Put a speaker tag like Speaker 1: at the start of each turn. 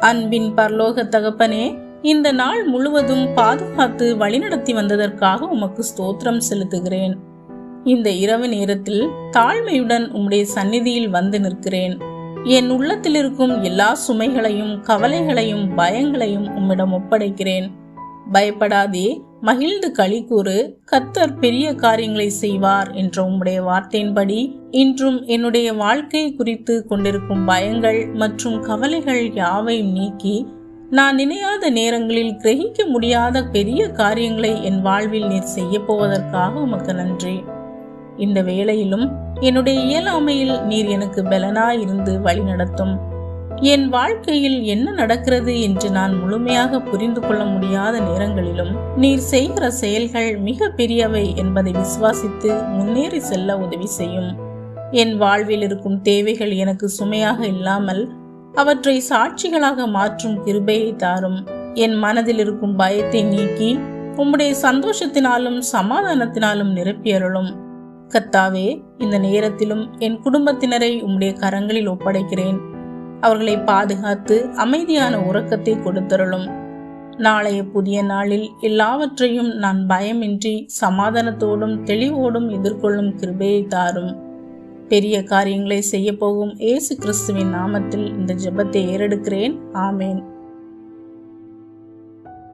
Speaker 1: அன்பின் பரலோக தகப்பனே, இந்த நாள் முழுவதும் பாதுகாத்து வழிநடத்தி வந்ததற்காக உமக்கு ஸ்தோத்திரம் செலுத்துகிறேன். இந்த இரவு நேரத்தில் தாழ்மையுடன் உம்முடைய சந்நிதியில் வந்து நிற்கிறேன். என் உள்ளத்தில் இருக்கும் எல்லா சுமைகளையும், கவலைகளையும், பயங்களையும் உம்மிடம் ஒப்படைக்கிறேன். பயப்படாதே, மகிழ்ந்து களி கூறு, கர்த்தர் பெரிய காரியங்களை செய்வார் என்ற உம்முடைய வார்த்தையின்படி இன்றும் என்னுடைய வாழ்க்கை குறித்து கொண்டிருக்கும் பயங்கள் மற்றும் கவலைகள் யாவையும் நீக்கி நான் நினையாத நேரங்களில் கிரகிக்க முடியாத பெரிய காரியங்களை என் வாழ்வில் நீர் செய்ய போவதற்காக உமக்கு நன்றி. இந்த வேளையிலும் என்னுடைய இயலாமையில் நீர் எனக்கு பலனாயிருந்து வழி நடத்தும். என் வாழ்க்கையில் என்ன நடக்கிறது என்று நான் முழுமையாக புரிந்து கொள்ள முடியாத நேரங்களிலும் நீர் செய்கிற செயல்கள் மிக பெரியவை என்பதை விசுவாசித்து முன்னேறி செல்ல உதவி செய்யும். என் வாழ்வில் இருக்கும் தேவைகள் எனக்கு சுமையாக இல்லாமல் அவற்றை சாட்சிகளாக மாற்றும் கிருபையை தாரும். என் மனதில் இருக்கும் பயத்தை நீக்கி உம்முடைய சந்தோஷத்தினாலும் சமாதானத்தினாலும் நிரப்பியருளும். கர்த்தாவே, இந்த நேரத்திலும் என் குடும்பத்தினரை உம்முடைய கரங்களில் ஒப்படைக்கிறேன். அவர்களை பாதுகாத்து அமைதியான உறக்கத்தை கொடுத்தருளும். நாளைய புதிய நாளில் எல்லாவற்றையும் நான் பயமின்றி சமாதானத்தோடும் தெளிவோடும் எதிர்கொள்ளும் கிருபையை தாரும். பெரிய காரியங்களை செய்ய போகும் இயேசு கிறிஸ்துவின் நாமத்தில் இந்த ஜெபத்தை ஏறெடுக்கிறேன். ஆமேன்.